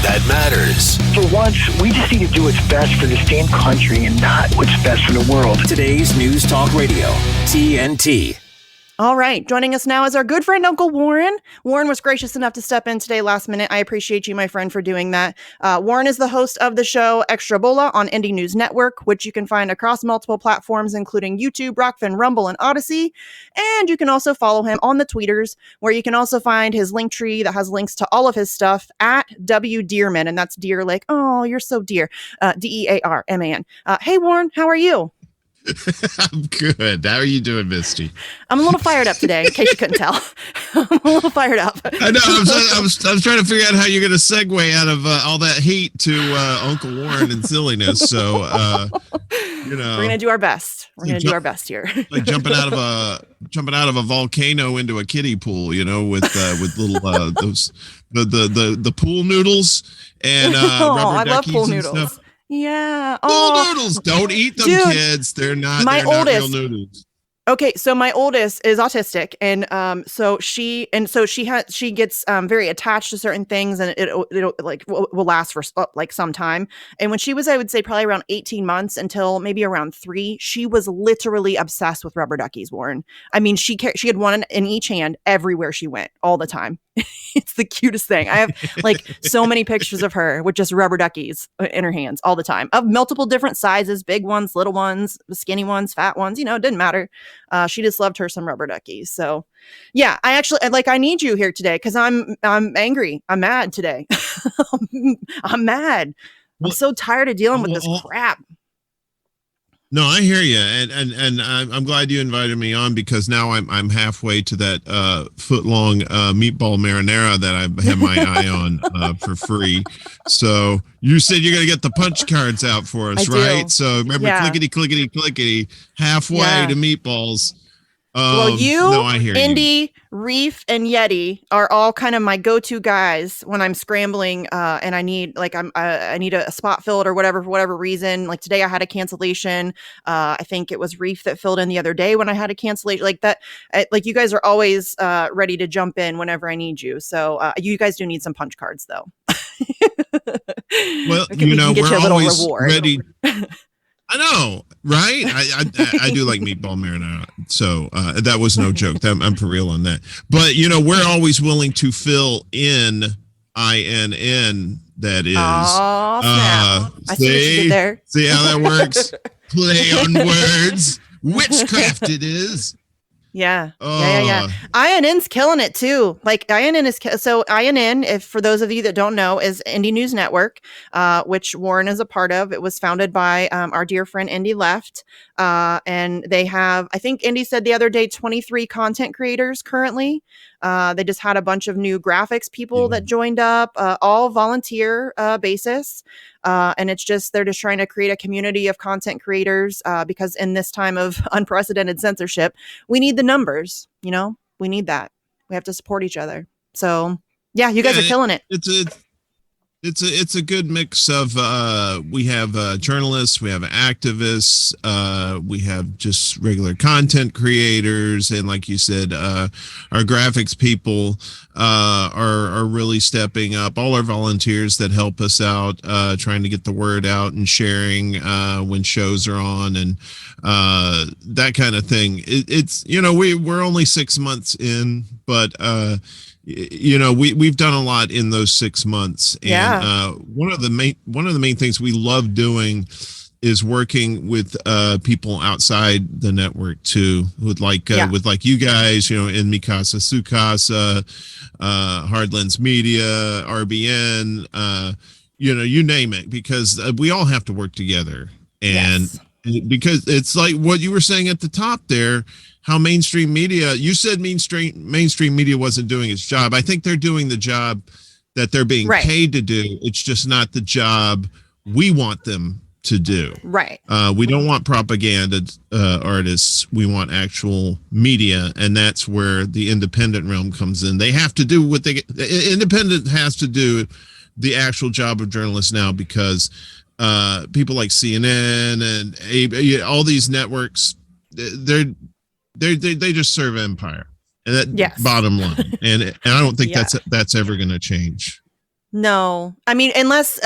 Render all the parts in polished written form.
that matters. For once, we just need to do what's best for this damn country and not what's best for the world. Today's News Talk Radio, TNT. All right. Joining us now is our good friend, Uncle Warren. Warren was gracious enough to step in today last minute. I appreciate you, my friend, for doing that. Warren is the host of the show Extra Bola on Indie News Network, which you can find across multiple platforms, including YouTube, Rockfin, Rumble, and Odyssey. And you can also follow him on the tweeters, where you can also find his link tree that has links to all of his stuff at W Dearman. And that's dear like, oh, you're so dear. Dearman. Hey, Warren, how are you? I'm good. How are you doing, Misty? I'm a little fired up today, in case you couldn't tell. I'm a little fired up. I know. I was trying to figure out how you're going to segue out of all that hate to Uncle Warren and silliness. So, we're going to do our best. We're going to do our best here. Like jumping out of a volcano into a kiddie pool, with little those the pool noodles and I love duckies pool and noodles. stuff. Yeah. Pool noodles. Don't eat them, dude, kids. They're not real noodles. Okay, so my oldest is autistic, and so she gets very attached to certain things, and it'll will last for like some time. And when she was, I would say, probably around 18 months until maybe around 3, she was literally obsessed with rubber duckies, Warren. I mean, she had one in each hand everywhere she went, all the time. It's the cutest thing. I have like so many pictures of her with just rubber duckies in her hands all the time, of multiple different sizes, big ones, little ones, skinny ones, fat ones, it didn't matter. She just loved her some rubber duckies. So yeah, I need you here today because I'm angry. I'm mad today. I'm mad. I'm so tired of dealing with this crap. No, I hear you, and I'm glad you invited me on, because now I'm halfway to that foot-long meatball marinara that I have my eye on for free. So you said you're gonna get the punch cards out for us, right? So remember, clickety clickety clickety, halfway to meatballs. Well, I hear Indy, Reef, and Yeti are all kind of my go-to guys when I'm scrambling and I need I need a spot filled or whatever for whatever reason. Like today, I had a cancellation. I think it was Reef that filled in the other day when I had a cancellation. Like that, you guys are always ready to jump in whenever I need you. So you guys do need some punch cards, though. Well, we're always ready. I know, right? I do like meatball marinara, so that was no joke. I'm for real on that. But we're always willing to fill in INN. That is. Oh, I see what you did there. See how that works? Play on words. Witchcraft it is. Yeah. Yeah. INN's killing it too. Like INN is so INN, if for those of you that don't know, is Indie News Network, which Warren is a part of. It was founded by our dear friend Indy Left. And they have, I think Indy said the other day, 23 content creators currently. They just had a bunch of new graphics people that joined up, all volunteer basis. And they're just trying to create a community of content creators because in this time of unprecedented censorship, we need the numbers, we need that. We have to support each other. So yeah, you guys are killing it. It's a good mix of we have journalists, we have activists, we have just regular content creators, and like you said, our graphics people are really stepping up. All our volunteers that help us out, trying to get the word out and sharing when shows are on and that kind of thing. It's we're only 6 months in, but we've done a lot in those 6 months, and one of the main things we love doing is working with people outside the network too, with you guys, in Mikasa Sukasa, Hardlands Media, RBN, you name it, because we all have to work together, and because it's like what you were saying at the top there. How mainstream media, you said mainstream media wasn't doing its job. I think they're doing the job that they're being paid to do. It's just not the job we want them to do. Right. We don't want propaganda artists. We want actual media. And that's where the independent realm comes in. They have to do independent has to do the actual job of journalists now, because people like CNN and all these networks, they just serve empire, and that bottom line, and I don't think that's ever going to change. No, I mean, unless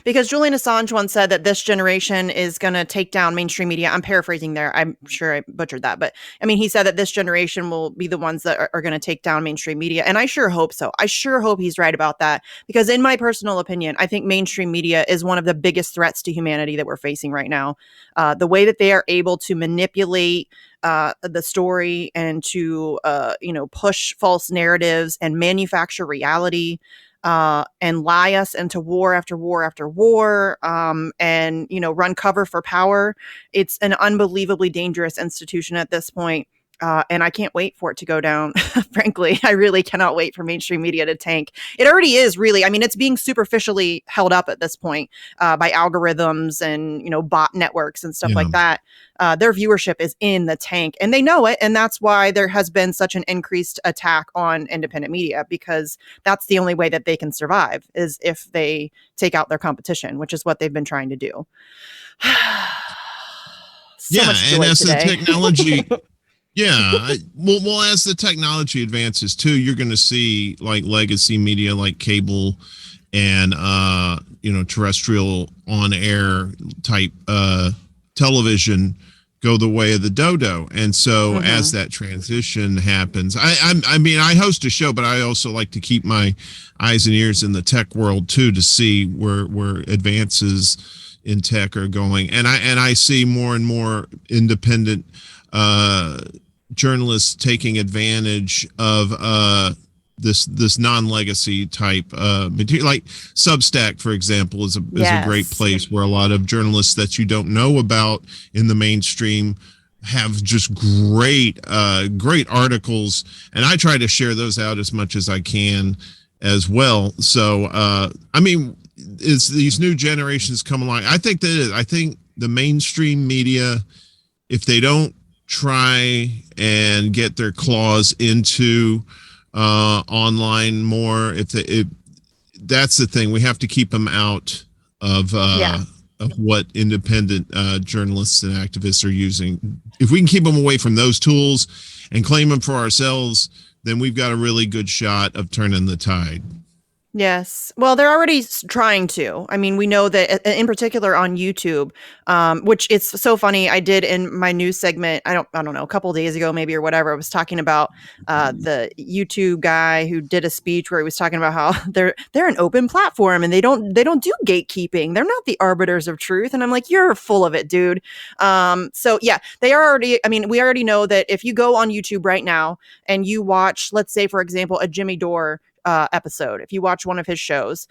because Julian Assange once said that this generation is going to take down mainstream media. I'm paraphrasing there. I'm sure I butchered that, but I mean, he said that this generation will be the ones that are going to take down mainstream media, and I sure hope so. I sure hope he's right about that, because in my personal opinion, I think mainstream media is one of the biggest threats to humanity that we're facing right now. The way that they are able to manipulate the story and to push false narratives and manufacture reality, and lie us into war after war after war, and run cover for power. It's an unbelievably dangerous institution at this point. And I can't wait for it to go down. Frankly, I really cannot wait for mainstream media to tank. It already is, really. I mean, it's being superficially held up at this point by algorithms and bot networks and stuff like that. Their viewership is in the tank, and they know it. And that's why there has been such an increased attack on independent media, because that's the only way that they can survive, is if they take out their competition, which is what they've been trying to do. And as the technology... well, as the technology advances too, you're going to see like legacy media like cable and terrestrial on-air type television go the way of the dodo. And so as that transition happens, I mean, I host a show, but I also like to keep my eyes and ears in the tech world too, to see where advances in tech are going. And I see more and more independent journalists taking advantage of this non-legacy type material. Like Substack, for example, is a great place where a lot of journalists that you don't know about in the mainstream have just great articles, and I try to share those out as much as I can as well. So I mean, it's these new generations come along. I think the mainstream media, if they don't try and get their claws into online more, that's the thing, we have to keep them out of what independent journalists and activists are using. If we can keep them away from those tools and claim them for ourselves, then we've got a really good shot of turning the tide. Yes. Well, they're already trying to. I mean, we know that in particular on YouTube, which it's so funny. I did in my news segment, I don't know, a couple of days ago, maybe, or whatever. I was talking about the YouTube guy who did a speech where he was talking about how they're an open platform and they don't do gatekeeping. They're not the arbiters of truth. And I'm like, you're full of it, dude. So yeah, they are already. I mean, we already know that if you go on YouTube right now and you watch, let's say, for example, a Jimmy Dore episode, if you watch one of his shows,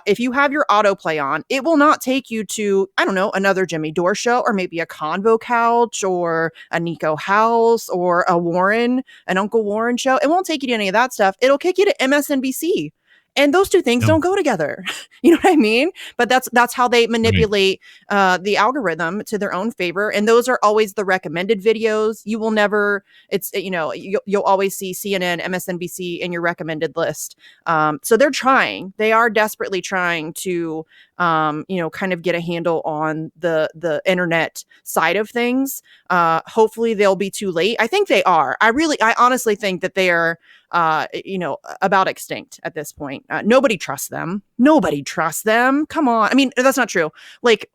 if you have your autoplay on, it will not take you to, I don't know, another Jimmy Dore show, or maybe a Convo Couch, or a Nico House, or an Uncle Warren show. It won't take you to any of that stuff. It'll kick you to MSNBC. And those two things don't go together. You know what I mean? But that's how they manipulate the algorithm to their own favor. And those are always the recommended videos. You will never, you'll always see CNN, MSNBC in your recommended list. So they're trying. They are desperately trying to, kind of get a handle on the internet side of things. Hopefully they'll be too late. I think they are. I honestly think that they are, about extinct at this point. Nobody trusts them. Come on. I mean, that's not true. Like,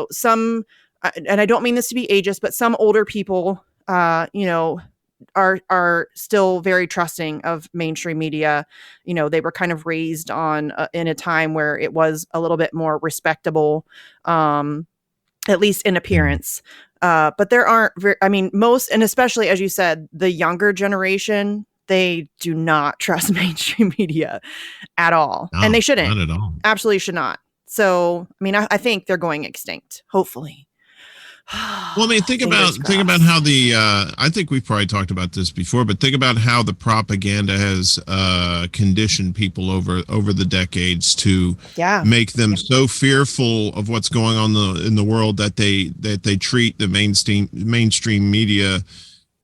some, and I don't mean this to be ageist, but some older people, are still very trusting of mainstream media. They were kind of raised on in a time where it was a little bit more respectable, at least in appearance. But there aren't most, and especially, as you said, the younger generation, they do not trust mainstream media at all. No, and they shouldn't. Not at all. Absolutely should not. So, I mean, I think they're going extinct, hopefully. Well, I mean, think about how I think we've probably talked about this before, but think about how the propaganda has conditioned people over the decades to make them so fearful of what's going on in the world that they treat the mainstream media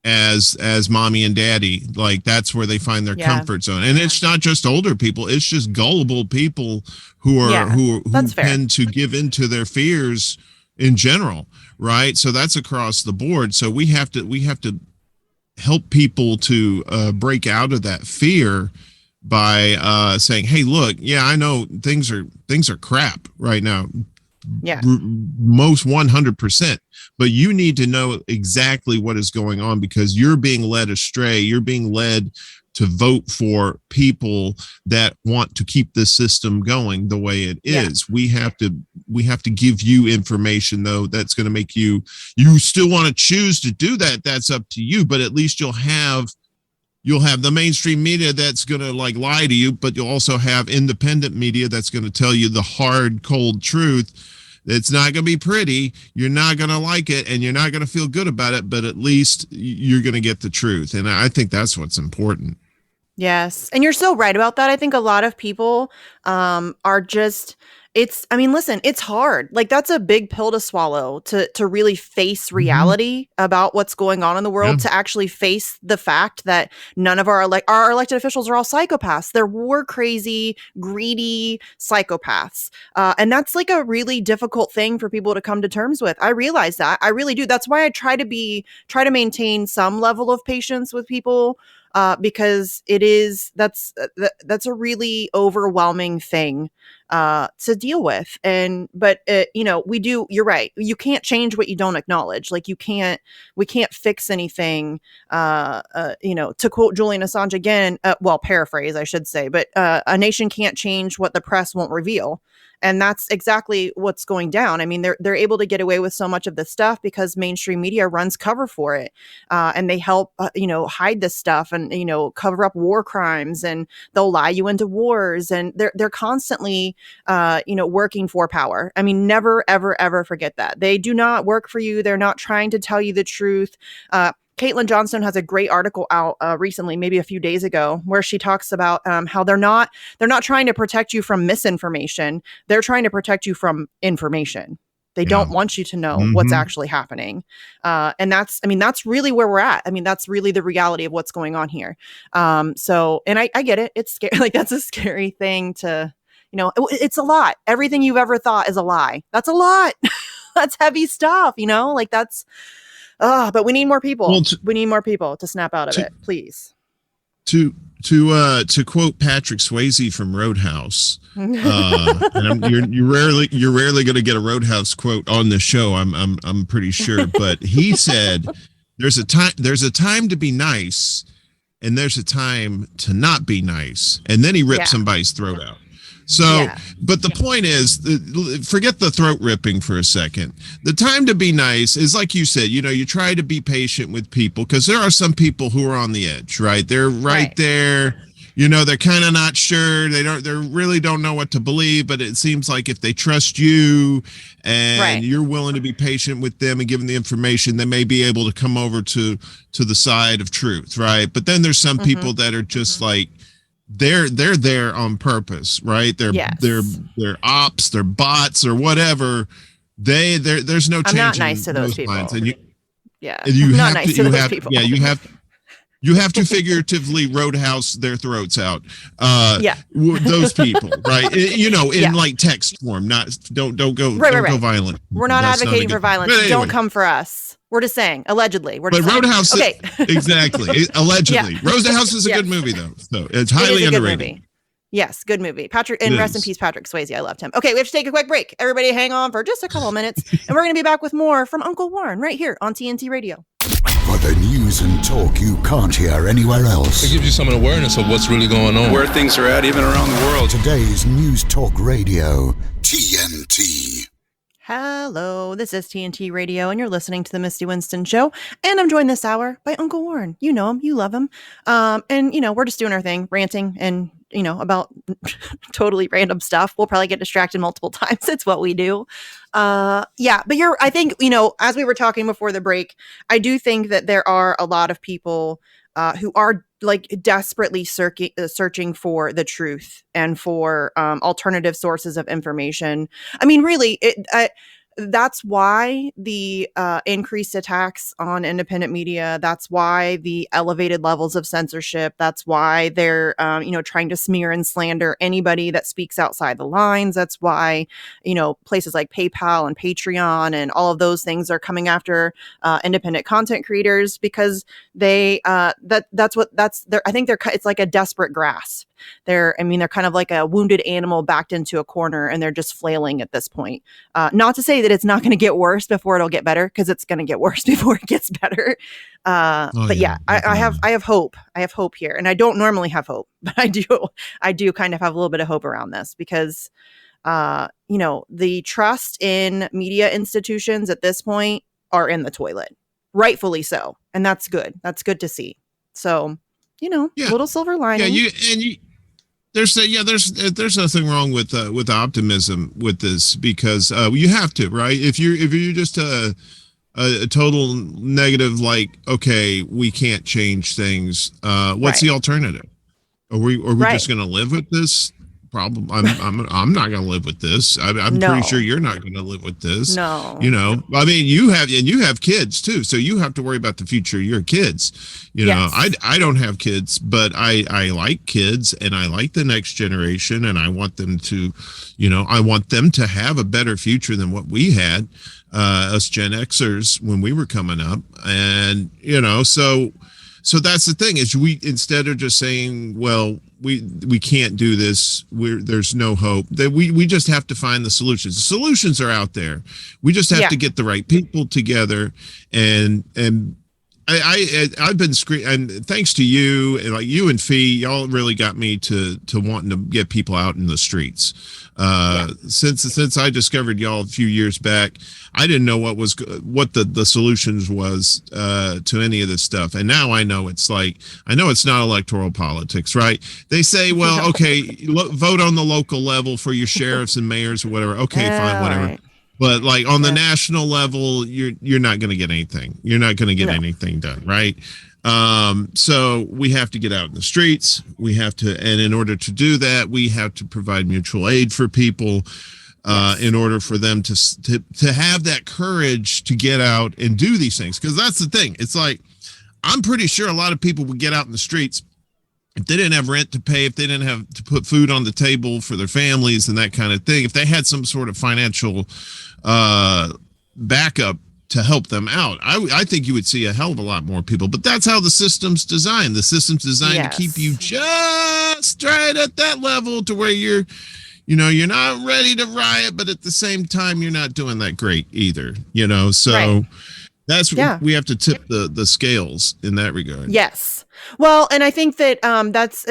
as mommy and daddy. Like, that's where they find their comfort zone. And it's not just older people, it's just gullible people who tend to give into their fears in general, right? So that's across the board. So we have to help people to break out of that fear by saying, hey, look, yeah, I know things are crap right now. Yeah. Most 100%, but you need to know exactly what is going on because you're being led astray. You're being led to vote for people that want to keep the system going the way it is. Yeah. We have to give you information though that's going to make you still want to choose to do that. That's up to you, but at least you'll have the mainstream media that's going to like lie to you, but you'll also have independent media that's going to tell you the hard, cold truth. It's not going to be pretty. You're not going to like it and you're not going to feel good about it, but at least you're going to get the truth. And I think that's what's important. Yes. And you're so right about that. I think a lot of people are just, listen, it's hard. Like that's a big pill to swallow to really face reality about what's going on in the world, to actually face the fact that none of our elected officials are all psychopaths. They're war crazy, greedy psychopaths. And that's like a really difficult thing for people to come to terms with. I realize that. I really do. That's why I try to maintain some level of patience with people. Because that's a really overwhelming thing to deal with. But you're right. You can't change what you don't acknowledge. Like we can't fix anything, to quote Julian Assange again, paraphrase, I should say, but a nation can't change what the press won't reveal. And that's exactly what's going down. I mean, they're able to get away with so much of this stuff because mainstream media runs cover for it. And they help, hide this stuff and, cover up war crimes, and they'll lie you into wars. And they're constantly, working for power. I mean, never, ever, ever forget that. They do not work for you. They're not trying to tell you the truth. Caitlin Johnstone has a great article out recently, maybe a few days ago, where she talks about how they're not trying to protect you from misinformation. They're trying to protect you from information. They don't want you to know what's actually happening. And that's really where we're at. I mean, that's really the reality of what's going on here. And I get it. It's scary. Like that's a scary thing to, it's a lot. Everything you've ever thought is a lie. That's a lot. That's heavy stuff, like that's, but we need more people. Well, we need more people to snap out of it, please. To quote Patrick Swayze from Roadhouse, and you're rarely going to get a Roadhouse quote on the show. I'm pretty sure, but he said, "There's a time to be nice, and there's a time to not be nice." And then he ripped somebody's throat out. So, but the point is, forget the throat ripping for a second. The time to be nice is like you said, you try to be patient with people because there are some people who are on the edge, right? They're right there. They're kind of not sure. They really don't know what to believe, but it seems like if they trust you and you're willing to be patient with them and give them the information, they may be able to come over to the side of truth, right? But then there's some people that are just like, they're there on purpose, right? They're ops, they're bots or whatever. There's no change. I'm not nice to those people. And you have to figuratively roadhouse their throats out. Those people, right? In like text form. Don't go violent. We're not advocating for violence. Anyway. Don't come for us. We're just saying, allegedly. Roadhouse, okay. Exactly. Allegedly. Roadhouse is a good movie, though. So it's highly underrated. Movie. Yes, good movie. Patrick, and rest in peace, Patrick Swayze. I loved him. Okay, we have to take a quick break. Everybody hang on for just a couple of minutes, and we're going to be back with more from Uncle Warren right here on TNT Radio. For the news and talk you can't hear anywhere else. It gives you some awareness of what's really going on. Where things are at, even around the world. Today's News Talk Radio, TNT. Hello, this is TNT Radio, and you're listening to the Misty Winston Show. And I'm joined this hour by Uncle Warren. You know him, you love him. And we're just doing our thing, ranting and, about totally random stuff. We'll probably get distracted multiple times. It's what we do. But I think, as we were talking before the break, I do think that there are a lot of people who are like desperately searching for the truth and for alternative sources of information. I mean, really, that's why the increased attacks on independent media. That's why the elevated levels of censorship. That's why they're, trying to smear and slander anybody that speaks outside the lines. That's why, places like PayPal and Patreon and all of those things are coming after independent content creators because they, I think it's like a desperate grasp. they're kind of like a wounded animal backed into a corner, and they're just flailing at this point. Not to say that it's not going to get worse before it'll get better, because it's going to get worse before it gets better. But yeah, I have hope. I have hope here, and I don't normally have hope, but I do kind of have a little bit of hope around this, because the trust in media institutions at this point are in the toilet, rightfully so, and that's good. That's good to see. So, little silver lining. Yeah, there's nothing wrong with optimism with this, because you have to, right? If you're just a total negative, like, okay, we can't change things. What's the alternative? Are we just going to live with this problem? I'm not going to live with this. I'm pretty sure you're not going to live with this. No. I mean, you have kids too, so you have to worry about the future of your kids. I don't have kids, but I like kids, and I like the next generation, and I want them to, have a better future than what we had, us Gen Xers, when we were coming up. And so that's the thing, is we, instead of just saying, well, we can't do this, there's no hope, that we just have to find the solutions. The solutions are out there. We just have to get the right people together. And I've been and thanks to you, and like you and Fee, y'all really got me to wanting to get people out in the streets. Since I discovered y'all a few years back, I didn't know what the solutions was to any of this stuff, and now I know it's not electoral politics, right? They say, well, okay, vote on the local level for your sheriffs and mayors or whatever. Okay, fine, whatever. Right. But like on the national level, you're not going to get anything. You're not going to get anything done, right? So we have to get out in the streets. We have to, and in order to do that, we have to provide mutual aid for people, in order for them to have that courage to get out and do these things. Because that's the thing. It's like, I'm pretty sure a lot of people would get out in the streets if they didn't have rent to pay, if they didn't have to put food on the table for their families and that kind of thing, if they had some sort of financial backup to help them out, I think you would see a hell of a lot more people. But that's how the system's designed. The system's designed to keep you just right at that level, to where you're not ready to riot, but at the same time, you're not doing that great either, so. Right. That's we have to tip the scales in that regard. Yes. Well, and I think that that's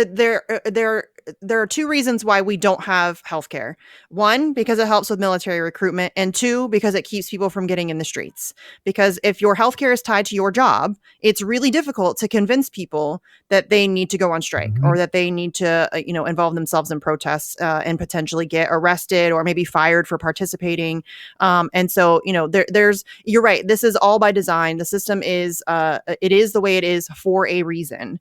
there are two reasons why we don't have healthcare. One, because it helps with military recruitment, and two, because it keeps people from getting in the streets. Because if your healthcare is tied to your job, it's really difficult to convince people that they need to go on strike, or that they need to, involve themselves in protests and potentially get arrested or maybe fired for participating. And so, you're right. This is all by design. The system is, it is the way it is for a reason.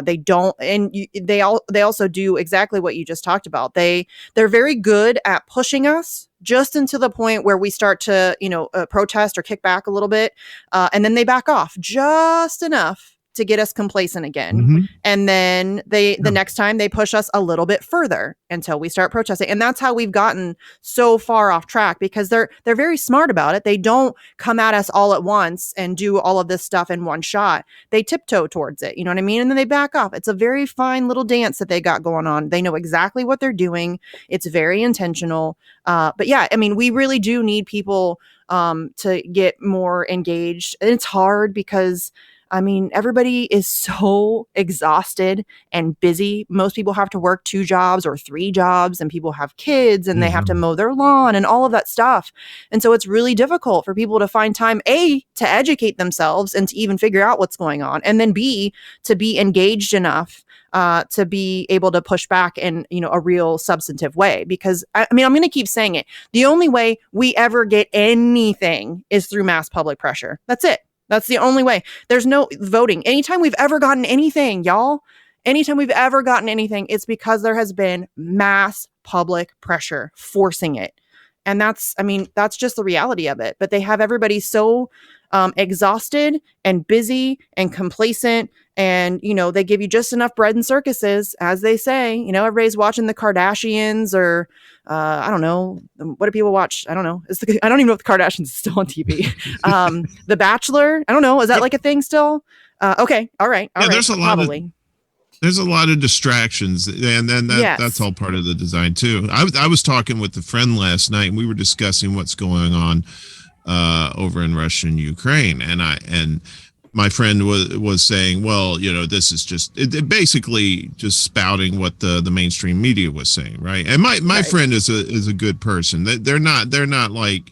They also do exactly what you just talked about. They're very good at pushing us just into the point where we start to, protest or kick back a little bit. And then they back off just enough to get us complacent again. And then the next time they push us a little bit further until we start protesting. And that's how we've gotten so far off track, because they're very smart about it. They don't come at us all at once and do all of this stuff in one shot. They tiptoe towards it. You know what I mean? And then they back off. It's a very fine little dance that they got going on. They know exactly what they're doing. It's very intentional. But yeah, we really do need people to get more engaged. And it's hard because everybody is so exhausted and busy. Most people have to work 2 jobs or 3 jobs, and people have kids and they have to mow their lawn and all of that stuff. And so it's really difficult for people to find time, A, to educate themselves and to even figure out what's going on, and then B, to be engaged enough to be able to push back in, a real substantive way. Because I'm going to keep saying it. The only way we ever get anything is through mass public pressure. That's it. That's the only way. There's no voting. Anytime we've ever gotten anything, it's because there has been mass public pressure forcing it. And that's just the reality of it. But they have everybody so exhausted and busy and complacent. And, they give you just enough bread and circuses, as they say. Everybody's watching the Kardashians, or I don't know. What do people watch? I don't know. I don't even know if the Kardashians is still on TV. The Bachelor. I don't know. Is that like a thing still? Okay. All right. There's a lot of there's a lot of distractions, and then that's all part of the design too. I was talking with a friend last night, and we were discussing what's going on over in Russia and Ukraine, and my friend was saying, well, this is just it basically just spouting what the mainstream media was saying, right? And my friend is a good person. They're not like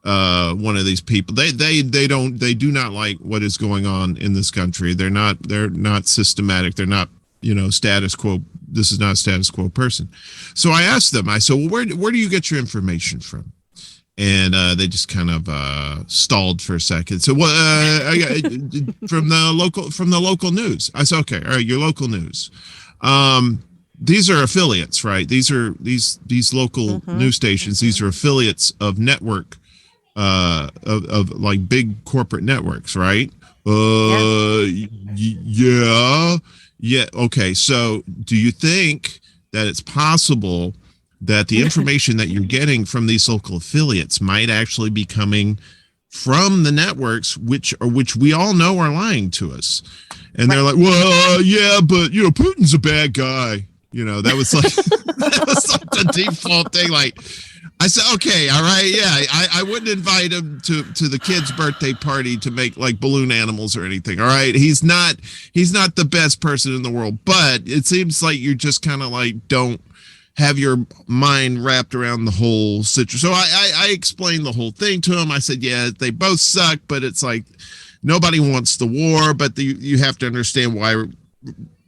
one of these people. They do not like what is going on in this country. They're not systematic. They're not status quo. This is not a status quo person. So I asked them. I said, well, where do you get your information from? And they just kind of stalled for a second. So, I got from the local news. I said, okay, all right, your local news. These are affiliates, right? These are these local news stations. These are affiliates of network, of like big corporate networks, right? Yeah. Okay. So, do you think that it's possible that the information that you're getting from these local affiliates might actually be coming from the networks, which we all know are lying to us? And they're like, well, yeah, but Putin's a bad guy. That was like the default thing. Like, I said, okay, all right, yeah, I wouldn't invite him to the kid's birthday party to make like balloon animals or anything. All right, he's not the best person in the world, but it seems like you just kind of like don't have your mind wrapped around the whole situation. So I explained the whole thing to him. I said, yeah, they both suck, but it's like nobody wants the war, but you have to understand why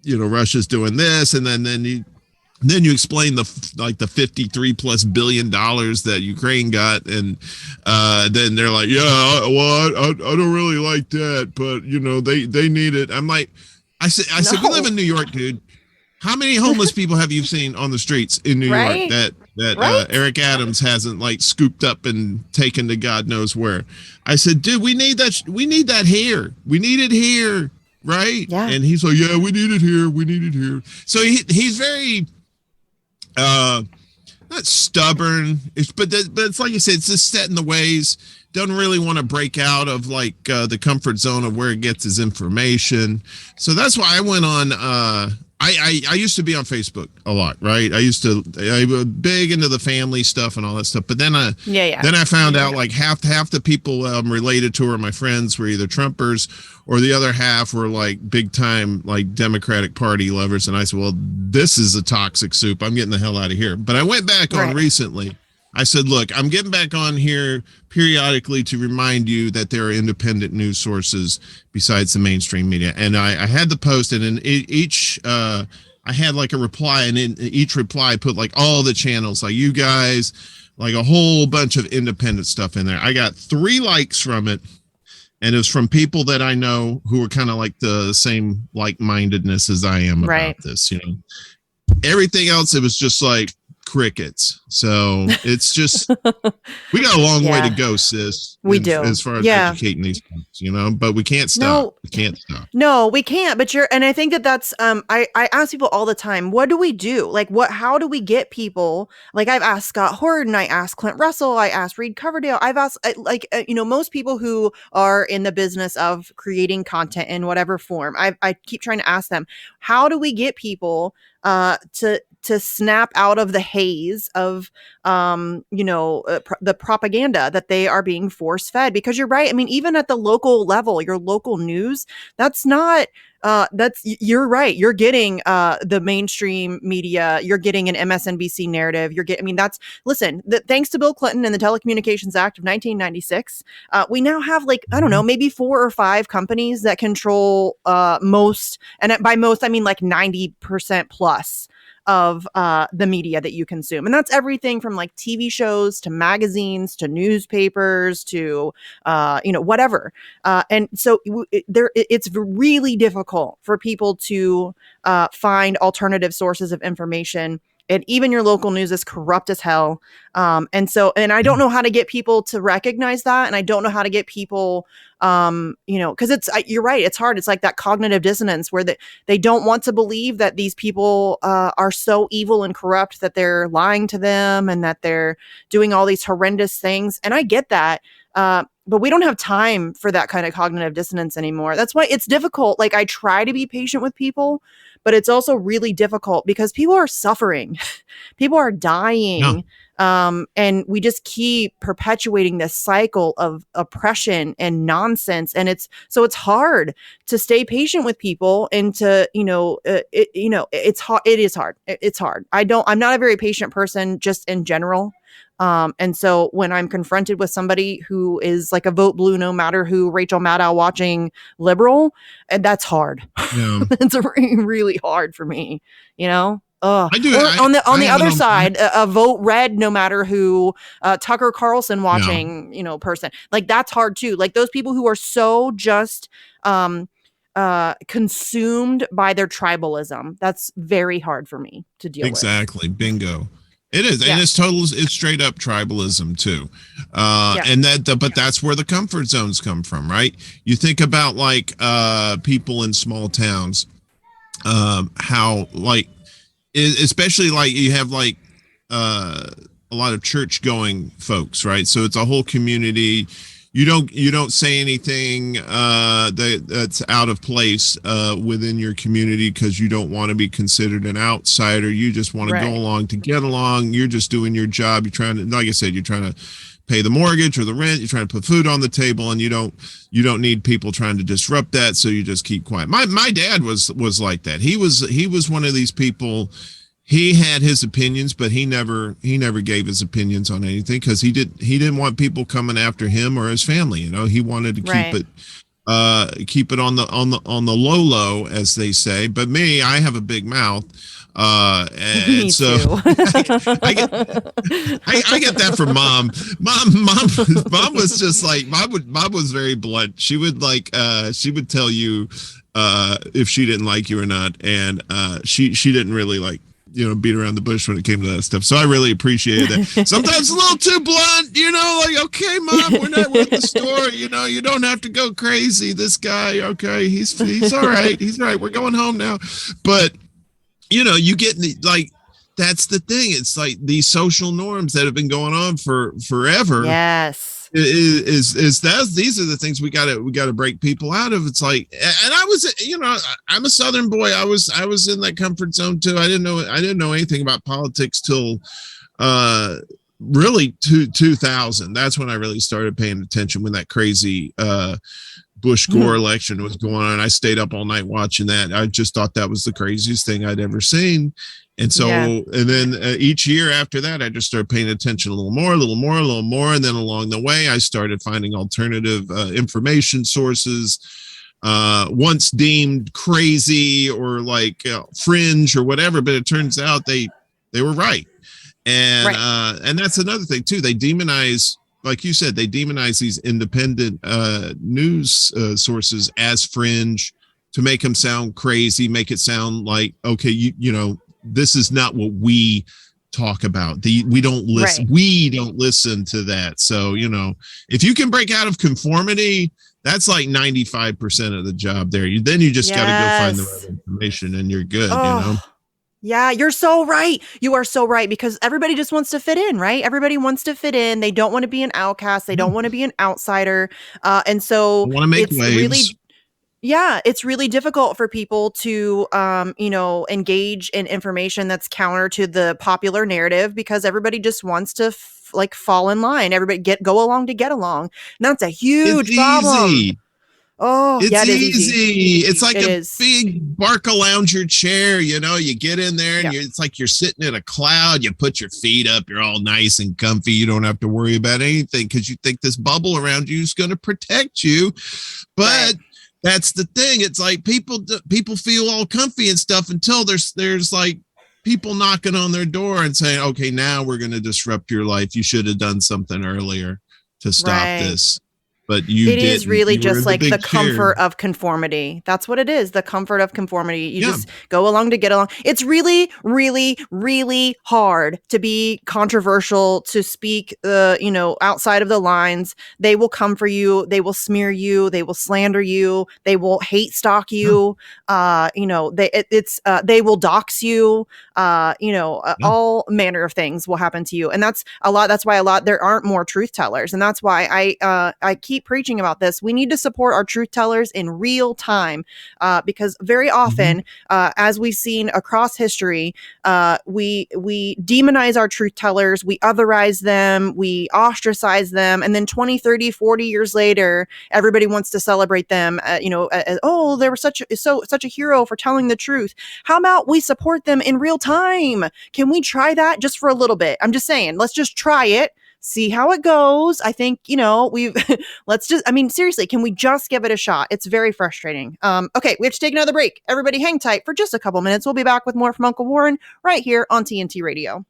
Russia's doing this, and then you explain the $53+ billion that Ukraine got, and then they're like, yeah, well, I don't really like that, but they need it. I'm like, I said, we live in New York, dude. How many homeless people have you seen on the streets in New York that Eric Adams hasn't like scooped up and taken to God knows where? I said, dude, we need that. We need that here. We need it here, right? Yeah. And he's like, yeah, we need it here. We need it here. So he's very not stubborn, but it's like you said, it's just set in the ways. Doesn't really want to break out of like the comfort zone of where he gets his information. So that's why I went on. I used to be on Facebook a lot, right? I was big into the family stuff and all that stuff. But then then I found out like half the people I'm related to or my friends were either Trumpers or the other half were like big time like Democratic Party lovers. And I said, well, this is a toxic soup. I'm getting the hell out of here. But I went back on recently. I said, look, I'm getting back on here periodically to remind you that there are independent news sources besides the mainstream media. And I had the post, and in each, I had like a reply, and in each reply I put like all the channels, like you guys, like a whole bunch of independent stuff in there. I got 3 likes from it, and it was from people that I know who are kind of like the same like-mindedness as I am about this, Everything else, it was just like crickets. So it's just we got a long way to go, sis. We do, as far as educating these folks, but we can't stop. We can't stop. No, we can't. But and I think that's I ask people all the time, what do we do? Like, how do we get people? Like, I've asked Scott Horton, I asked Clint Russell, I asked Reed Coverdale, I've asked most people who are in the business of creating content in whatever form. I keep trying to ask them, how do we get people to snap out of the haze of the propaganda that they are being force fed? Because you're right. I mean, even at the local level, your local news, that's not you're right. You're getting the mainstream media. You're getting an MSNBC narrative. Thanks to Bill Clinton and the Telecommunications Act of 1996, we now have maybe 4 or 5 companies that control most, and by most I mean like 90% plus of the media that you consume. And that's everything from like TV shows to magazines to newspapers to, whatever. And so it's really difficult for people to find alternative sources of information. And even your local news is corrupt as hell. And I don't know how to get people to recognize that. And I don't know how to get people, because you're right. It's hard. It's like that cognitive dissonance where they don't want to believe that these people are so evil and corrupt that they're lying to them and that they're doing all these horrendous things. And I get that. But we don't have time for that kind of cognitive dissonance anymore. That's why it's difficult. Like, I try to be patient with people, but it's also really difficult because people are suffering. People are dying. And we just keep perpetuating this cycle of oppression and nonsense. And it's hard to stay patient with people and to, it's hard. It is hard. It's hard. I'm not a very patient person just in general. And so when I'm confronted with somebody who is like a vote blue, no matter who, Rachel Maddow watching liberal, and that's hard. Yeah. It's really, really hard for me, I do. On the other side, a vote red, no matter who, Tucker Carlson watching, person, like that's hard too. Like those people who are so just consumed by their tribalism. That's very hard for me to deal with. Exactly. Bingo. It is. And it's straight up tribalism too. But that's where the comfort zones come from, right? You think about like people in small towns, how like, especially like you have like a lot of church going folks, right? So it's a whole community. You don't say anything that's out of place within your community because you don't want to be considered an outsider. You just want to go along to get along. You're just doing your job. You're trying to, like I said, you're trying to pay the mortgage or the rent. You're trying to put food on the table, and you don't need people trying to disrupt that. So you just keep quiet. My dad was like that. He was one of these people. He had his opinions, but he never gave his opinions on anything because he didn't want people coming after him or his family. He wanted to keep it on the low, as they say. But me, I have a big mouth. And so I get that from mom. Mom was just like, mom was very blunt. She would tell you if she didn't like you or not. And she didn't really like, beat around the bush when it came to that stuff. So I really appreciated that. Sometimes a little too blunt, like, okay, Mom, we're at the store, you don't have to go crazy. This guy, okay, he's all right. He's all right. We're going home now. But, you get like, that's the thing. It's like these social norms that have been going on for forever. Yes. These are the things we gotta break people out of. It's like, and I was, I'm a Southern boy. I was in that comfort zone too. I didn't know anything about politics till really 2000. That's when I really started paying attention, when that crazy Bush Gore election was going on. I stayed up all night watching that. I just thought that was the craziest thing I'd ever seen. And so, and then each year after that, I just started paying attention a little more. And then along the way, I started finding alternative information sources, once deemed crazy or like fringe or whatever. But it turns out they were right. And that's another thing too. They demonize, like you said, they demonize these independent news sources as fringe to make them sound crazy, make it sound like, okay, this is not what we talk about. We don't listen. Right. We don't listen to that. So, if you can break out of conformity, that's like 95% of the job there. Then you just got to go find the right information and you're good, Yeah, you're so right. You are so right, because everybody just wants to fit in, right? Everybody wants to fit in. They don't want to be an outcast. They don't want to be an outsider. And so want to make waves. It's really difficult for people to, engage in information that's counter to the popular narrative, because everybody just wants to fall in line. Everybody go along to get along. And that's a huge problem. Easy. Oh, it's it is easy. It's like big Barca lounger chair. You get in there and it's like you're sitting in a cloud. You put your feet up. You're all nice and comfy. You don't have to worry about anything because you think this bubble around you is going to protect you. But that's the thing. It's like people feel all comfy and stuff until there's like people knocking on their door and saying, okay, now we're going to disrupt your life. You should have done something earlier to stop this. But it is really just like the comfort of conformity. That's what it is. The comfort of conformity. You just go along to get along. It's really, really, really hard to be controversial, to speak, outside of the lines. They will come for you. They will smear you. They will slander you. They will hate stalk you. They will dox you. All manner of things will happen to you. And that's why there aren't more truth tellers. And that's why I keep keep preaching about this. We need to support our truth tellers in real time, because very often, as we've seen across history, we demonize our truth tellers, we otherize them, we ostracize them, and then 20, 30, 40 years later, everybody wants to celebrate them, as, oh, they were such a hero for telling the truth. How about we support them in real time? Can we try that just for a little bit? I'm just saying, let's just try it. See how it goes. I think, seriously, can we just give it a shot? It's very frustrating. Okay, we have to take another break. Everybody hang tight for just a couple minutes. We'll be back with more from Uncle Warren right here on TNT Radio.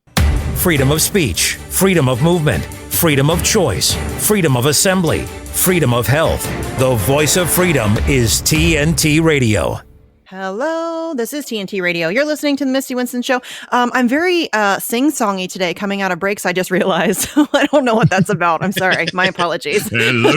Freedom of speech, freedom of movement, freedom of choice, freedom of assembly, freedom of health. The voice of freedom is TNT Radio. Hello, this is TNT Radio. You're listening to the Misty Winston Show. I'm very sing-songy today coming out of breaks, I just realized. I don't know what that's about. I'm sorry. My apologies. Hello.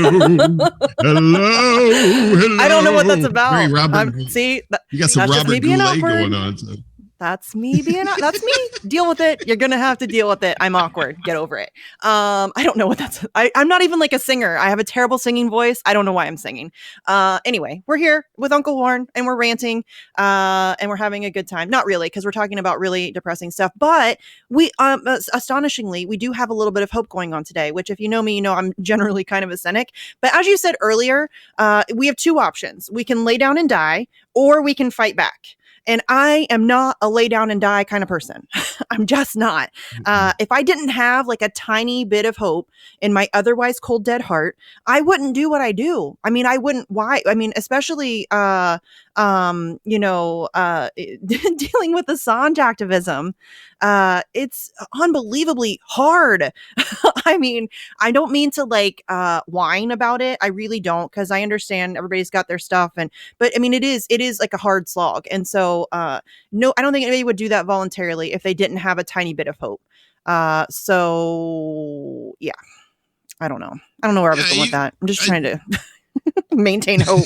I don't know what that's about. Hey, Robert, see, you got some Robert Goulet going on. So. That's me that's me. Deal with it. You're going to have to deal with it. I'm awkward. Get over it. I don't know what I'm not even like a singer. I have a terrible singing voice. I don't know why I'm singing. Anyway, we're here with Uncle Warren and we're ranting, and we're having a good time. Not really, because we're talking about really depressing stuff, but we, astonishingly, we do have a little bit of hope going on today, which if you know me, you know, I'm generally kind of a cynic, but as you said earlier, we have two options. We can lay down and die, or we can fight back. And I am not a lay down and die kind of person. I'm just not. If I didn't have like a tiny bit of hope in my otherwise cold, dead heart, I wouldn't do what I do. I mean, I wouldn't. Why? I mean, especially, dealing with Assange activism. It's unbelievably hard. I mean, I don't mean to whine about it. I really don't, because I understand everybody's got their stuff, but I mean, it is like a hard slog. And so, no, I don't think anybody would do that voluntarily if they didn't have a tiny bit of hope. So yeah, I don't know where I was going with that. I'm just trying to maintain hope.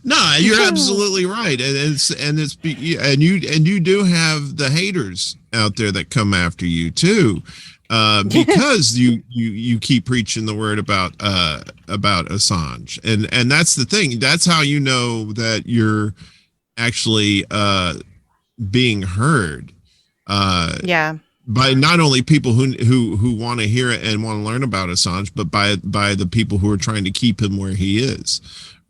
No, you're absolutely right, and you do have the haters out there that come after you too, because you keep preaching the word about Assange, and that's the thing. That's how you know that you're actually being heard. By not only people who want to hear it and want to learn about Assange, but by the people who are trying to keep him where he is.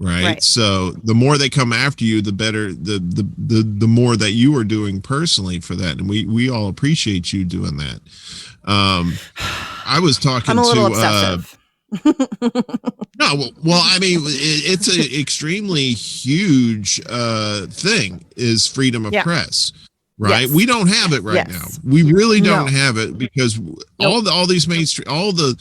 Right. So the more they come after you, the better, the more that you are doing personally for that. And we all appreciate you doing that. I was talking I'm a little obsessive. No, well, I mean, it's an extremely huge thing is freedom of press. Right. Yes. We don't have it right now. We really don't have it because all these mainstream, all the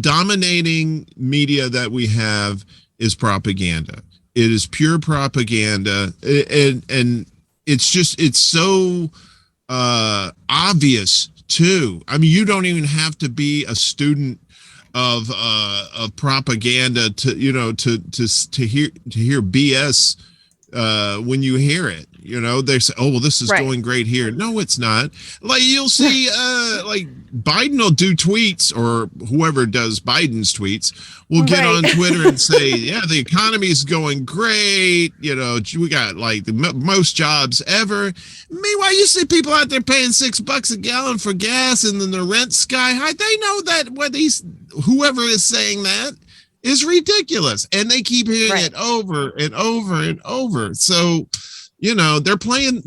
dominating media that we have is propaganda. It is pure propaganda. And it's so obvious too. I mean, you don't even have to be a student of propaganda to hear BS when you hear it. You know, they say, oh, well, this is going great here. No, it's not. Like you'll see, like Biden will do tweets, or whoever does Biden's tweets will get on Twitter and say, yeah, the economy is going great. You know, we got like the most jobs ever. Meanwhile, you see people out there paying $6 a gallon for gas, and then the rent sky high. They know that whoever is saying that is ridiculous, and they keep hearing it over and over and over. So, you know, they're playing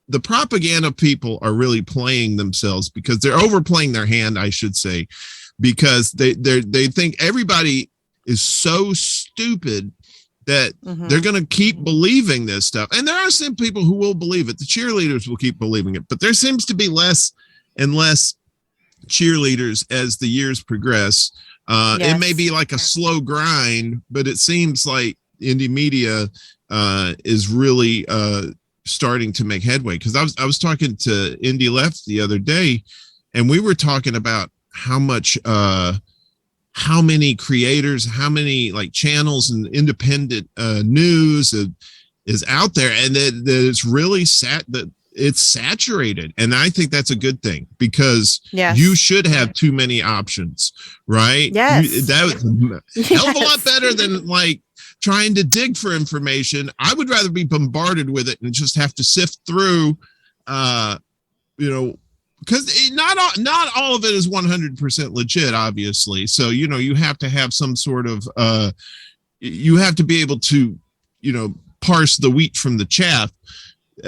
the propaganda people are really playing themselves because they're overplaying their hand, I should say, because they think everybody is so stupid that they're going to keep believing this stuff. And there are some people who will believe it. The cheerleaders will keep believing it, but there seems to be less and less cheerleaders as the years progress. It may be like a slow grind, but it seems like indie media is really starting to make headway. Because I was talking to Indie Left the other day, and we were talking about how many creators, how many like channels and independent news is out there, and that it's really sad that it's saturated, and I think that's a good thing, because Yes. you should have too many options, right? Yes. That was a hell of a lot better than like trying to dig for information. I would rather be bombarded with it and just have to sift through, because not all of it is 100% legit, obviously. So, you have to have some sort of, you have to be able to, parse the wheat from the chaff.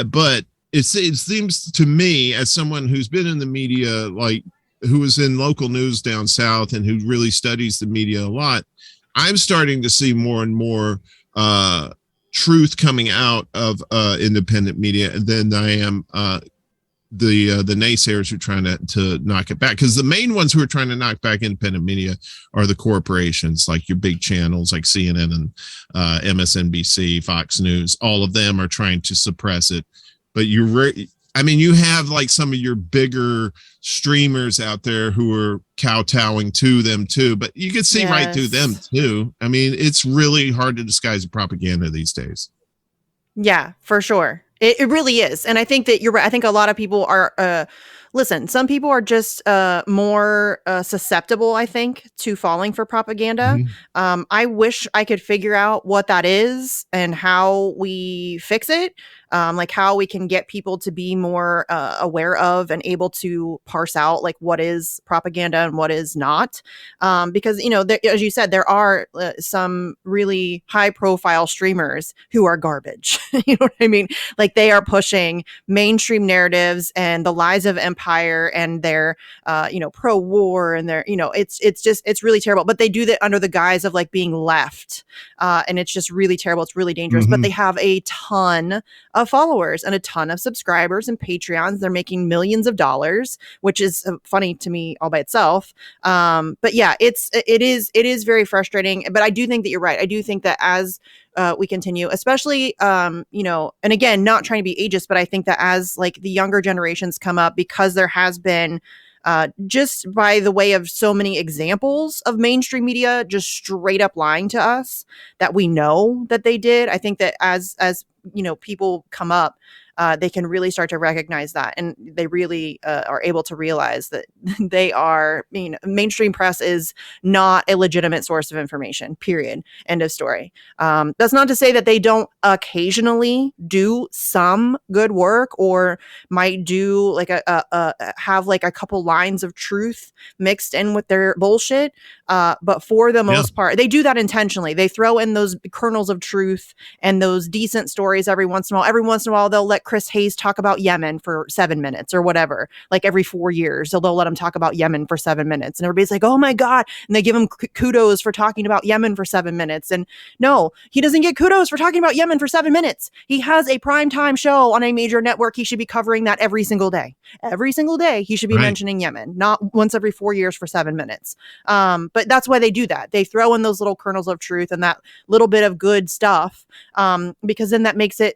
But it seems to me, as someone who's been in the media, like who was in local news down south and who really studies the media a lot, I'm starting to see more and more truth coming out of independent media than I am the naysayers who are trying to knock it back. Because the main ones who are trying to knock back independent media are the corporations, like your big channels like CNN and MSNBC, Fox News. All of them are trying to suppress it. But you have like some of your bigger streamers out there who are kowtowing to them too, but you can see right through them too. I mean, it's really hard to disguise the propaganda these days. Yeah, for sure. It really is. And I think that you're right. I think a lot of people are, listen, some people are just more susceptible, I think, to falling for propaganda. Mm-hmm. I wish I could figure out what that is and how we fix it. Like how we can get people to be more aware of and able to parse out like what is propaganda and what is not. Because, as you said, there are some really high profile streamers who are garbage. You know what I mean? Like they are pushing mainstream narratives and the lies of empire, and they're, pro war, and they're, it's really terrible. But they do that under the guise of like being left. And it's just really terrible. It's really dangerous. Mm-hmm. But they have a ton of followers and a ton of subscribers and Patreons. They're making millions of dollars, which is funny to me all by itself. But yeah, it is very frustrating. But I do think that you're right. I do think that as we continue, especially, and again, not trying to be ageist, but I think that as like the younger generations come up, because there has been just by the way of so many examples of mainstream media just straight up lying to us that we know that they did. I think that as people come up, they can really start to recognize that, and they really are able to realize that they are, mainstream press is not a legitimate source of information, period. End of story. That's not to say that they don't occasionally do some good work or might do like have like a couple lines of truth mixed in with their bullshit. But for the most part, they do that intentionally. They throw in those kernels of truth and those decent stories every once in a while. Every once in a while, they'll let Chris Hayes talk about Yemen for 7 minutes or whatever. Like every 4 years, they'll let him talk about Yemen for 7 minutes. And everybody's like, oh my God. And they give him kudos for talking about Yemen for 7 minutes. And no, he doesn't get kudos for talking about Yemen for 7 minutes. He has a primetime show on a major network. He should be covering that every single day. Every single day, he should be mentioning Yemen, not once every 4 years for 7 minutes. But that's why they do that. They throw in those little kernels of truth and that little bit of good stuff, because then that makes it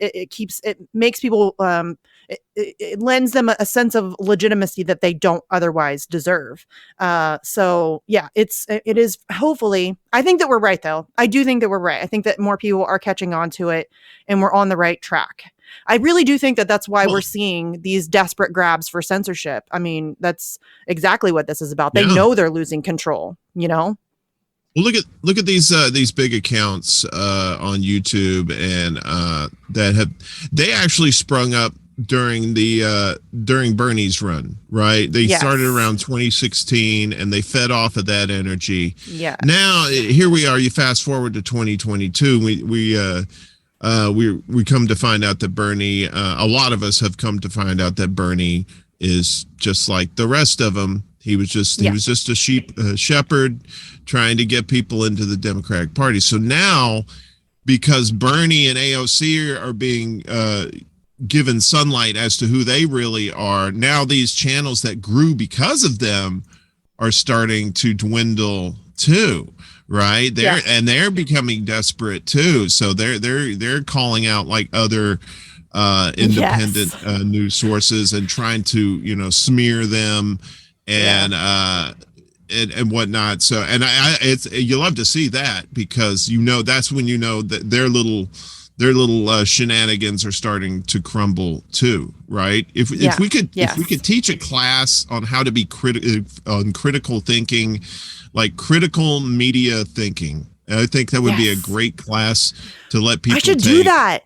makes people, it lends them a sense of legitimacy that they don't otherwise deserve. So yeah, it is hopefully, I think that we're right though. I do think that we're right. I think that more people are catching on to it and we're on the right track. I really do think that that's why we're seeing these desperate grabs for censorship. I mean, that's exactly what this is about. They know they're losing control, Well, look at these big accounts on YouTube, and they actually sprung up during Bernie's run, right? They started around 2016 and they fed off of that energy. Yeah. Now here we are. You fast forward to 2022. We come to find out that Bernie, a lot of us have come to find out that Bernie is just like the rest of them. He was just a shepherd trying to get people into the Democratic Party. So now, because Bernie and AOC are being given sunlight as to who they really are, now these channels that grew because of them are starting to dwindle too. Right. They're becoming desperate too. So they're calling out like other independent news sources and trying to, smear them and whatnot. So, and you love to see that, because, that's when that shenanigans are starting to crumble too, right? If we could teach a class on how to be critical thinking, like critical media thinking, I think that would be a great class to let people. I should do that.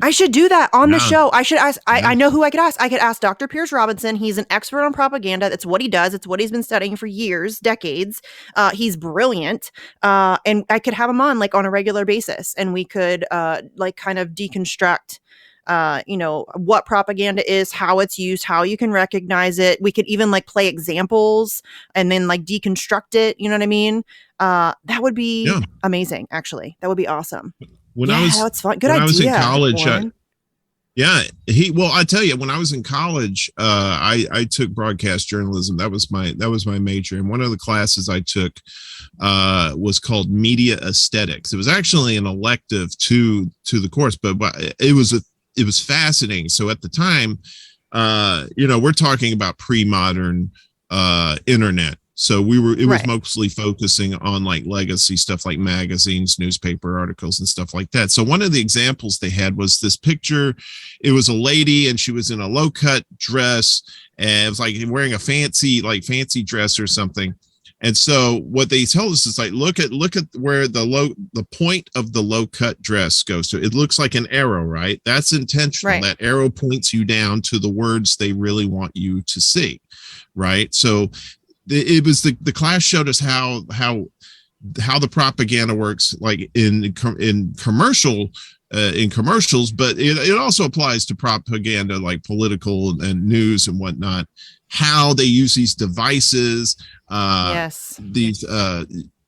I should do that on the show. I should ask. I know who I could ask. I could ask Dr. Piers Robinson. He's an expert on propaganda. That's what he does. It's what he's been studying for years, decades. He's brilliant. And I could have him on like on a regular basis, and we could like kind of deconstruct what propaganda is, how it's used, how you can recognize it. We could even like play examples and then like deconstruct it. You know what I mean? That would be amazing. Actually, that would be awesome. It's fun. Good idea. I was in college, I tell you, when I was in college, I took broadcast journalism. That was my major. And one of the classes I took was called media aesthetics. It was actually an elective to the course, but it was fascinating. So at the time, we're talking about pre-modern internet. So it was mostly focusing on like legacy stuff like magazines, newspaper articles and stuff like that. So one of the examples they had was this picture. It was a lady and she was in a low cut dress and it was like wearing a fancy dress or something. And so what they tell us is like, look at where the point of the low cut dress goes to. It looks like an arrow, right? That's intentional. Right. That arrow points you down to the words they really want you to see. Right. So it was the class showed us how the propaganda works, like in commercials, but it also applies to propaganda like political and news and whatnot. How they use these devices, these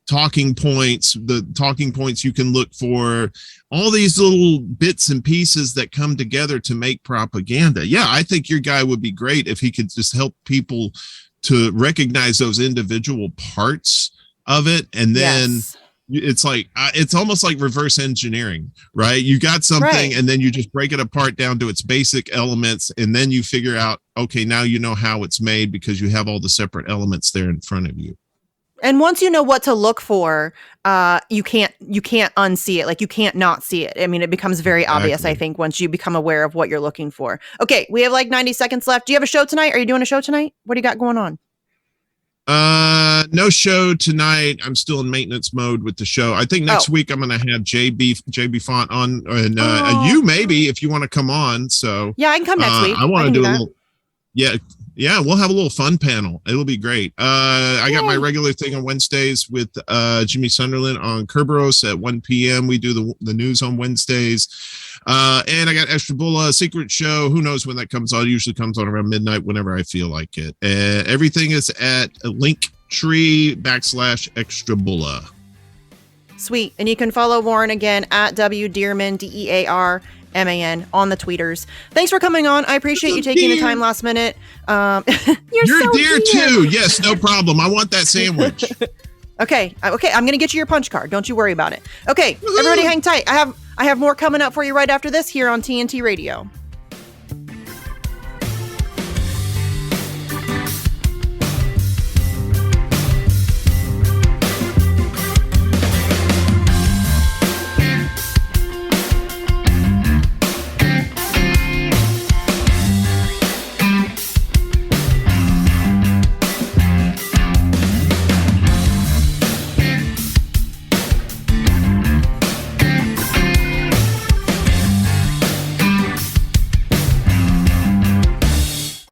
talking points, the talking points you can look for, all these little bits and pieces that come together to make propaganda. Yeah, I think your guy would be great if he could just help people to recognize those individual parts of it. And then it's like, it's almost like reverse engineering, right? You got something and then you just break it apart down to its basic elements. And then you figure out, okay, now you know how it's made because you have all the separate elements there in front of you. And once you know what to look for, you can't unsee it. Like you can't not see it. I mean, it becomes very obvious, I think, once you become aware of what you're looking for. Okay, we have like 90 seconds left. Do you have a show tonight? Are you doing a show tonight? What do you got going on? No show tonight. I'm still in maintenance mode with the show. I think next week I'm going to have JB Font on, and you maybe if you want to come on. So yeah, I can come next week. I want to do a little. Yeah, we'll have a little fun panel. It'll be great. I got my regular thing on Wednesdays with Jimmy Sunderland on Kerberos at 1 p.m. We do the news on Wednesdays. And I got Extra Bulla, a secret show. Who knows when that comes on? It usually comes on around midnight whenever I feel like it. Everything is at Linktree/Extra Bulla. Sweet. And you can follow Warren again at W Dearman, DearMan on the tweeters. Thanks for coming on. I appreciate you taking the time last minute. You're so dear too. Yes, no problem. I want that sandwich. Okay. I'm going to get you your punch card. Don't you worry about it. Okay. Woo-hoo. Everybody hang tight. I have more coming up for you right after this here on TNT Radio.